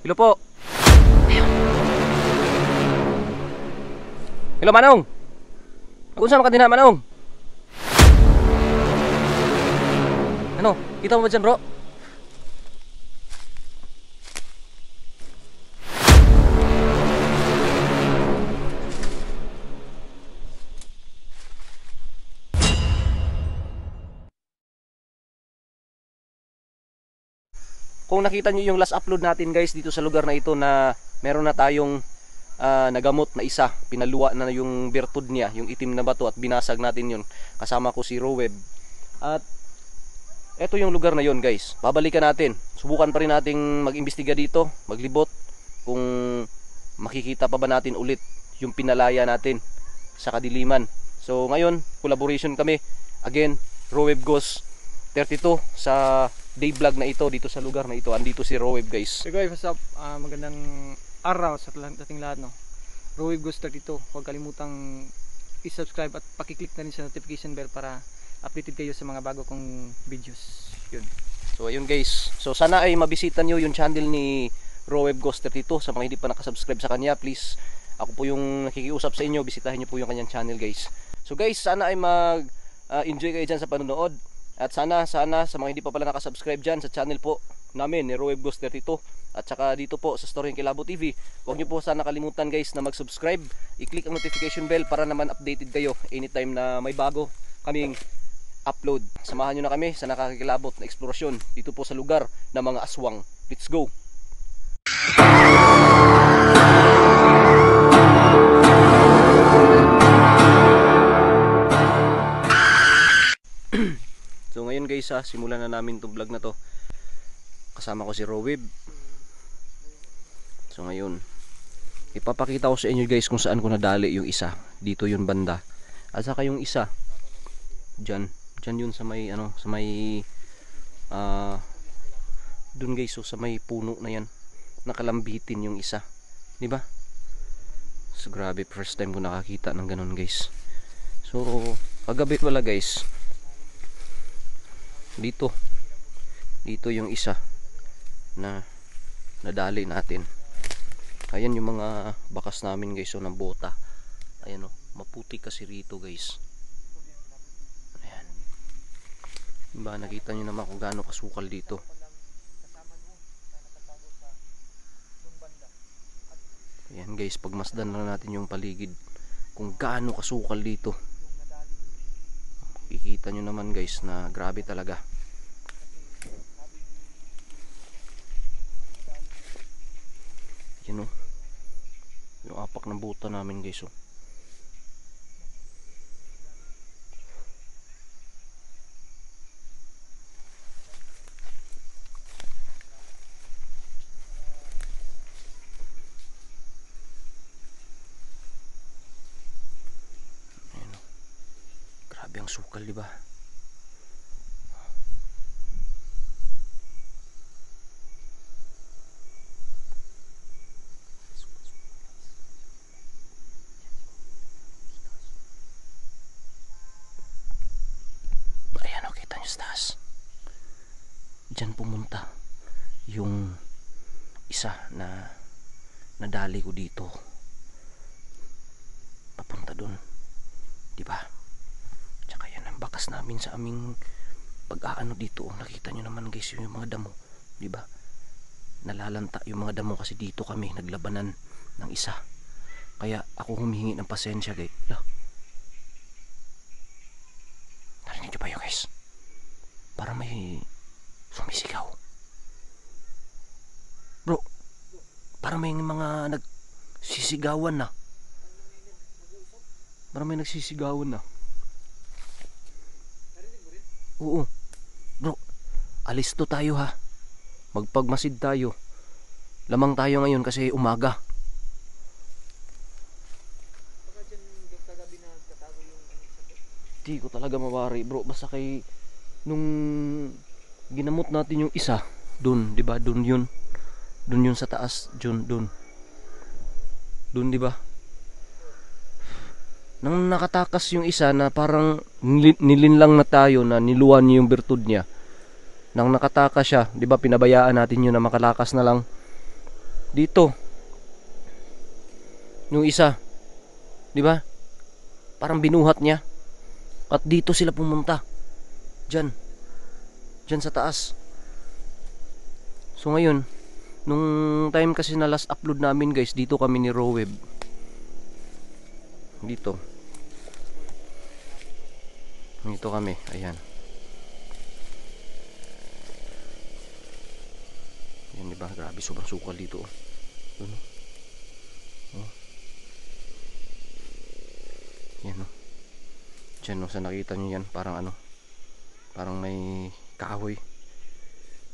Hello po. Hello Manong. Unsa man ka dinha Manong? Ano? Kita mo ba dyan bro? Kung nakita nyo yung last upload natin guys dito sa lugar na ito na meron na tayong nagamot na isa, pinaluwa na yung bertud niya, yung itim na bato at binasag natin yun. Kasama ko si Roweb. At eto yung lugar na yun guys. Babalikan natin. Subukan pa rin nating mag-imbestiga dito, maglibot kung makikita pa ba natin ulit yung pinalaya natin sa kadiliman. So ngayon, collaboration kami. Again, Roweb Goes 32 sa day vlog na ito dito sa lugar na ito. Andito si Roweb guys. So guys, what's up? Magandang araw sa ating lahat, no? Roweb Goes 32. Huwag kalimutang i-subscribe at pakiclick na rin sa notification bell para updated kayo sa mga bago kong videos. Yun. So ayun guys. So sana ay mabisita nyo yung channel ni Roweb Goes 32. Sa mga hindi pa nakasubscribe sa kanya, please, ako po yung nakikiusap sa inyo, bisitahin nyo po yung kanyang channel guys. So guys, sana ay mag-enjoy kayo dyan sa panonood. At sana sa mga hindi pa pala nakasubscribe dyan sa channel po namin ni Roweb Goes 32 at saka dito po sa Story ng Kilabo TV, huwag nyo po sana kalimutan guys na mag-subscribe, i-click ang notification bell para naman updated kayo anytime na may bago kaming upload. Samahan nyo na kami sa nakakakilabot na eksplorasyon dito po sa lugar ng mga aswang. Let's go! So ngayon guys, simulan na namin itong vlog na to. Kasama ko si Roweb. So ngayon, ipapakita ko sa inyo guys kung saan ko nadali yung isa. Dito yun banda. At saka yung isa Diyan yun sa may sa may dun guys, so sa may puno na yan. Nakalambitin yung isa. 'Di ba? So grabe, first time ko nakakita ng ganun guys. So kagabi wala guys. Dito yung isa na nadali natin. Ayan yung mga bakas namin guys, so ng bota. Ayan maputi kasi rito guys. Ayan. Diba, nakita nyo naman kung gaano kasukal dito. Ayan guys, pagmasdan na natin yung paligid kung gaano kasukal dito. Kikita nyo naman guys na grabe talaga. Yan yung apak ng buta namin guys. Grabe ang sukal, diba? Ayan, kita nyo sa taas. Diyan pumunta yung isa na nadali ko dito. Papunta dun, diba? Tsaka yan ang bakas namin sa aming pag-aano dito. Nakita nyo naman guys yung mga damo, diba? Nalalanta yung mga damo kasi dito kami naglabanan ng isa. Kaya ako humihingi ng pasensya guys. Narinig nyo ba yun guys? Para may sumisigaw. Bro, para may mga nagsisigawan na. Para may nagsisigawan na. Oo. Bro, alisto tayo ha. Magpagmasid tayo. Lamang tayo ngayon kasi umaga. Di ko talaga mawari bro. Basta kay nung ginamot natin yung isa dun, diba? Dun yun sa taas. Dun diba? Nang nakatakas yung isa na parang nilinlang na tayo, na niluwan niya yung bertud niya. Nang nakatakas siya, 'di ba, pinabayaan natin yun na makalakas na lang. Dito. Yung isa. Di ba? Parang binuhat niya. At dito sila pumunta. Diyan. Diyan sa taas. So ngayon, nung time kasi na last upload namin guys, dito kami ni Roweb. Dito. Dito kami. Ayan. Yan, diba? Grabe, sobrang sukal dito. Oh. Oh. Yan oh. Diyan oh, sa nakita nyo yan, parang ano, parang may kahoy.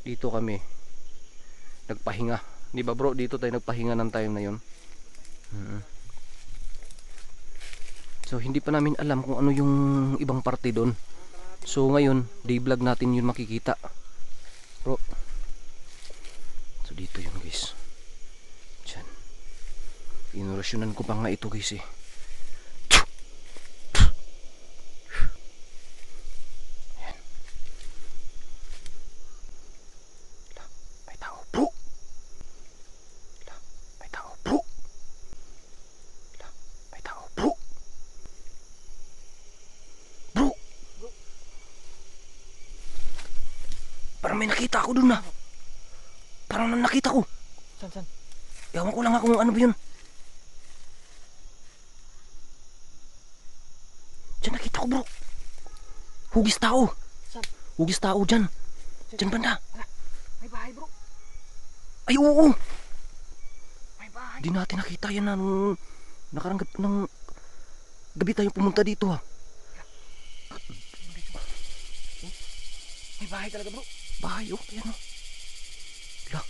Dito kami nagpahinga. Di ba bro, dito tayo nagpahinga ng time na yun. So hindi pa namin alam kung ano yung ibang parte doon. So ngayon, day vlog natin yun makikita. Bro. So dito yun guys. Diyan. Inorasyonan ko pa nga ito guys eh. Ayan. May tao bro. May tao bro. May tao bro. Bro. Parang may nakita ako dun na. Parang nakita ko. San? Ewan ko lang kung ano ba yun. Diyan nakita ko bro. Hugis tao. Saan? Hugis tao dyan. Diyan banda. May bahay bro. Ay oo. May bahay. Di natin nakita yan na nung nakarang ng gabi tayo pumunta dito ha. May bahay talaga bro. Bahay oh. Yan oh. Lah.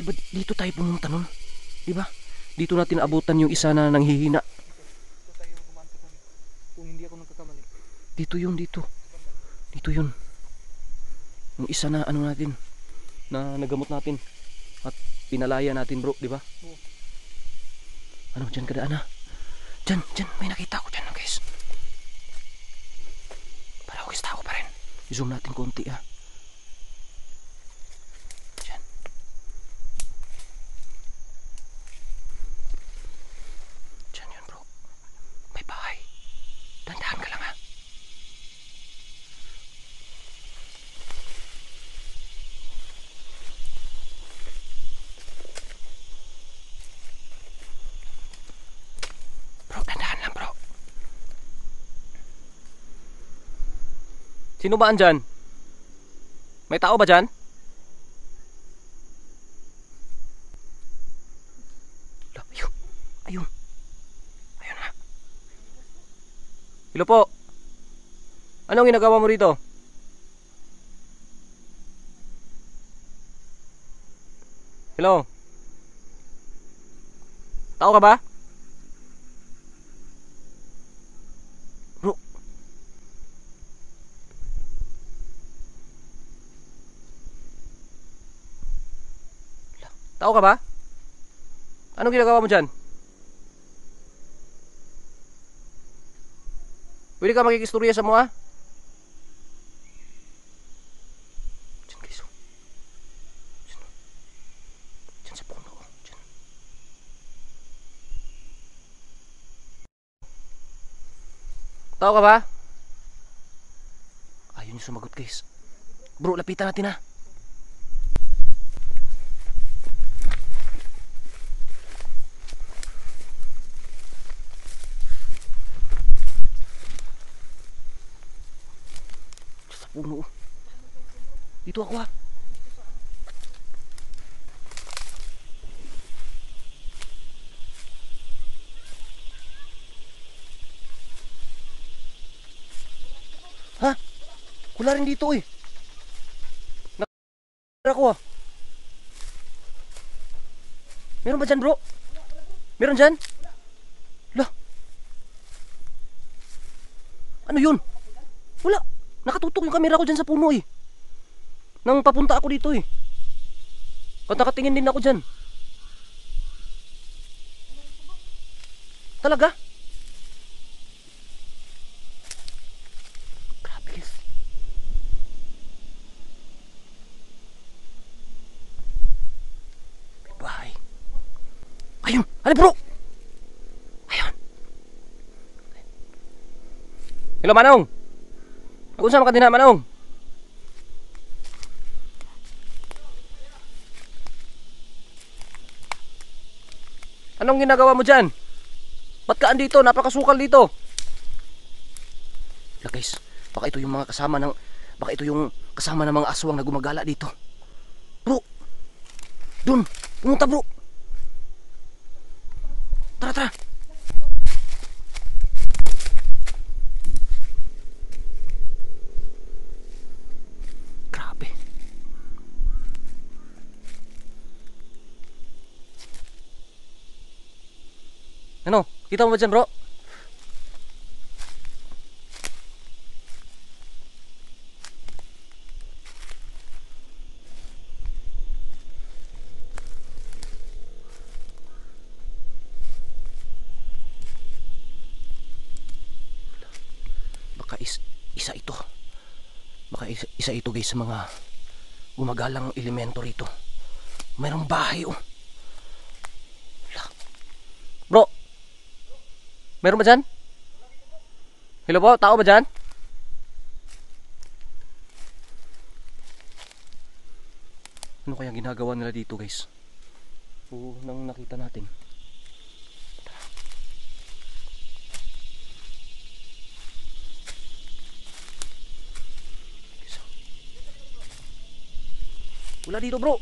Diba dito tayo pumunta nun? Diba? Dito natin abutan yung isa na nanghihina. Dito tayo gumanto nun. Kung hindi ako nagkakamali. Dito yun, dito. Dito yun. Yung isa na ano natin, na nagamot natin. At pinalaya natin bro, di ba? Oo. Ano, dyan kadaan na. Dyan, may nakita ko dyan guys. Para hugis tao pa rin. I-zoom natin konti ah. Dyan. Dyan yun bro. May bahay. Dandahan ka lang ah. Bro, dandahan lang bro. Sino ba andyan? May tao ba dyan? Ayun. Ayun. Ayun na. Hello po. Anong ginagawa mo rito? Hello. Tao ka ba? Bro. Tao ka ba? Anong ginagawa mo dyan? Pwede ka makikistorya sa mga? Diyan guys oh. Diyan oh. Diyan sa puno oh. Diyan. Tao ka ba? Ayun yung sumagot guys. Bro, lapitan natin ha. Puno. Dito ako ha. Ha? Wala rin dito eh. Nakakita ako ha. Meron ba dyan bro? Meron dyan? Lah. Ano yun? Wala. Nakatutok yung camera ko dyan sa puno eh. Nang papunta ako dito eh. At nakatingin din ako dyan. Talaga? Grabe guys. Ano bro? Ayun. Hello Manong. Kung saan ka din Manong? Anong ginagawa mo dyan? Ba't ka andito? Napakasukal dito. Wala guys, baka ito yung mga kasama ng mga aswang na gumagala dito. Bro, dun, pumunta bro. Tara, tara. Grabe. Ano, kita mo ba dyan bro? Baka isa ito. Baka isa ito guys sa mga gumagalang elemento rito. Mayroong bahay oh. Wala. Bro, meron ba dyan? Hello po, tao ba dyan? Ano kaya ginagawa nila dito guys? Oo, nang nakita natin. Wala dito bro.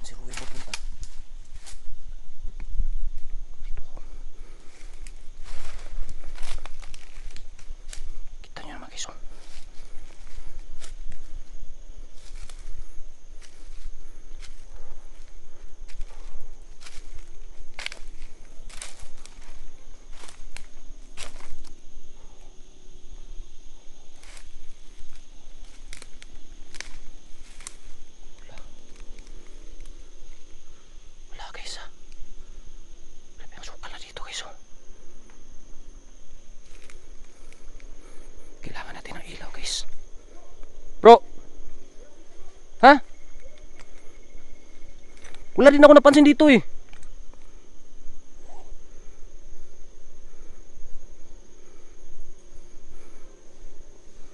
Si Ruel papunta. Kita nyo naman guys. Bro. Ha? Wala din ako napansin dito eh.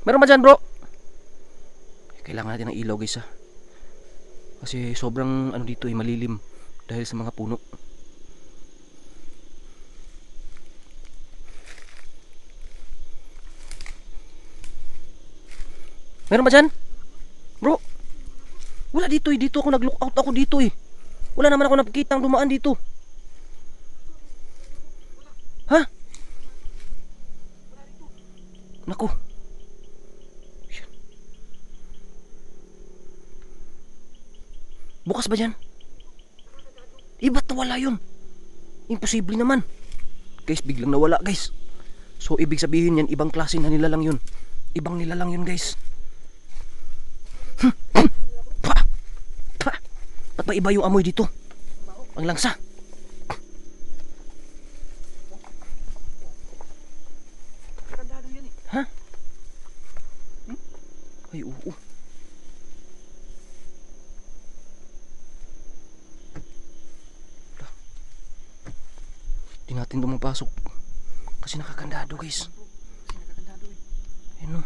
Meron ba dyan bro? Kailangan natin ng ilaw guys ha. Kasi sobrang ano dito eh, malilim. Dahil sa mga puno. Meron ba dyan? Bro, wala dito eh. Dito ako nag-look out ako dito eh. Wala naman ako nakikitang dumaan dito. Ha? Naku. Bukas ba dyan? Ba't nawala yun? Imposible naman. Guys, biglang nawala guys. So ibig sabihin yan, ibang klase na nila lang yun. Ibang nila lang yun guys. Ba't ba iba yung amoy dito? Ang langsa. Ha? Ay oo. Di natin dumapasok kasi nakakandado guys. Ayun o.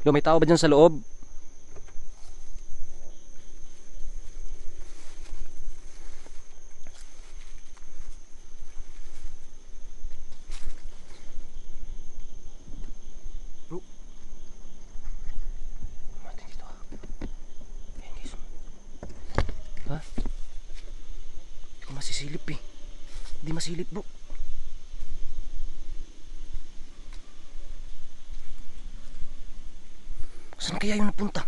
May tao ba dyan sa loob? Bro, mati dito ha. Ayan guys. Ha? Hindi ko masisilip eh. Hindi masilip bro. Saan kaya yung napunta?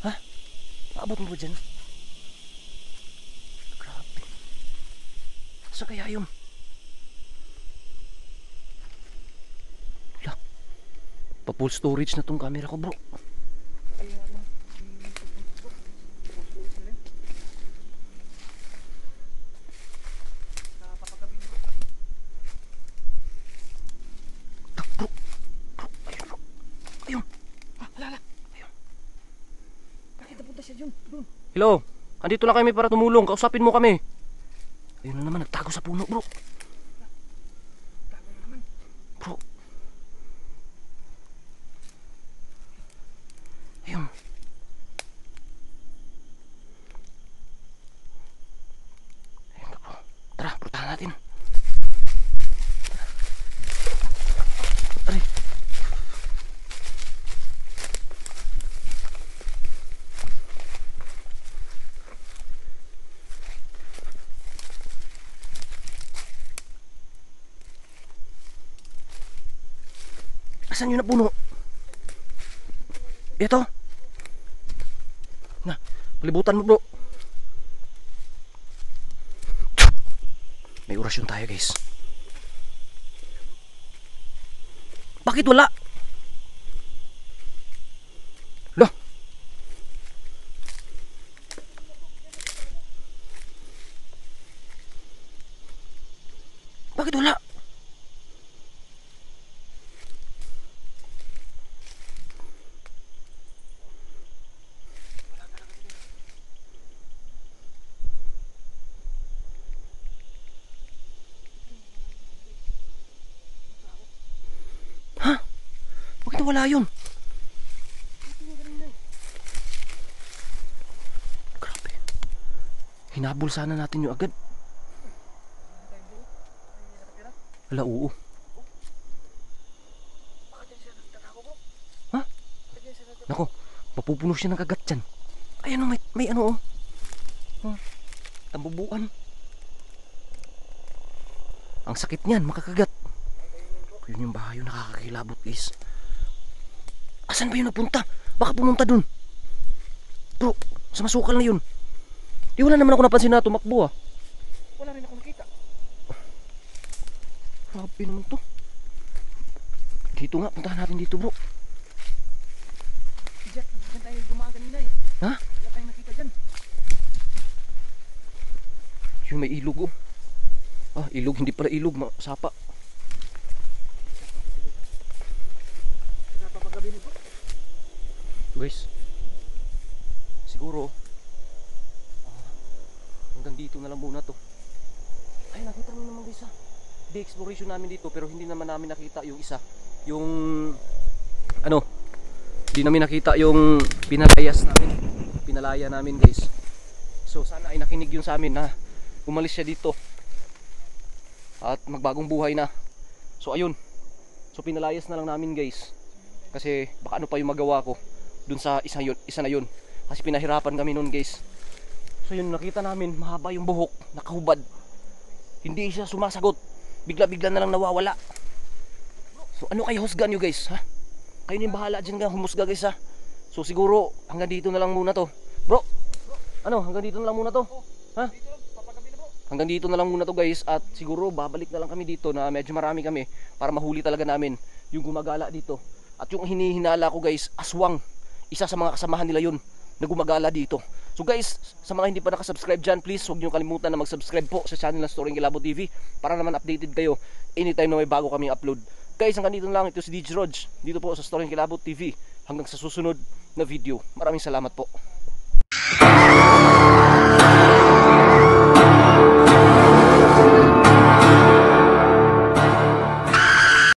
Ha? Maabot mo ba dyan? Sa kaya yun? Wala. Pa full storage na tong camera ko, bro. Bro, ayun bro. Ayun. Alala. Ayun. Bakit napunta siya dyan? Doon. Hello. Andito lang kami para tumulong. Kausapin mo kami. Ayun na naman, nagtago sa puno, bro. Tago na naman. Bro. Ayun. Ayun na, bro. Tara, puntahan natin. Tara. Aray. Asan yun na puno? Ito. Na, palibutan mo bro. May orasyon tayo guys. Bakit wala? Lah. Bakit wala? Bakit wala yun? Grabe. Hinabol sana natin yung agad. Wala, oo. Ha? Nako, mapupuno siya ng kagat dyan. Ay ano, may ano oh. Tambubuan. Ang sakit niyan, makakagat. Yun yung bahay yung nakakakilabot guys. Asan ba yun napunta? Baka pumunta dun. Bro, sa masukal na yun. Di wala naman ako napansin na tumakbo ah. Wala rin ako nakita. Grabe naman to. Dito nga, puntahan natin dito bro. Jack, dyan tayo gumaan kanina eh. Ha? Wala tayong nakita dyan. Yung may ilog oh. Ah, ilog, hindi pala ilog, sapa. Napapagabi nito. Guys, siguro hanggang dito na lang muna to. Ay, nakita mo naman guys di-exploration namin dito pero hindi naman namin nakita yung isa. Yung ano, hindi namin nakita yung pinalaya namin guys. So sana ay nakinig yun sa amin na umalis siya dito at magbagong buhay na. So ayun, so pinalayas na lang namin guys kasi baka ano pa yung magawa ko dun sa isa na yun kasi pinahirapan kami nun guys. So yun, nakita namin mahaba yung buhok, nakahubad, hindi siya sumasagot, bigla-bigla na lang nawawala. So ano kayo husga nyo guys ha? Kayo na yung bahala dyan humusga guys ha. So siguro hanggang dito na lang muna to bro. Ano, hanggang dito na lang muna to ha? Hanggang dito na lang muna to guys at siguro babalik na lang kami dito na medyo marami kami para mahuli talaga namin yung gumagala dito. At yung hinihinala ko guys, aswang. Isa sa mga kasamahan nila yun na gumagala dito. So guys, sa mga hindi pa nakasubscribe dyan, please huwag nyo kalimutan na mag-subscribe po sa channel ng Storying Kilabot TV para naman updated kayo anytime na may bago kaming upload. Guys, hanggang dito na lang. Ito si DJ Rog dito po sa Storying Kilabot TV. Hanggang sa susunod na video. Maraming salamat po.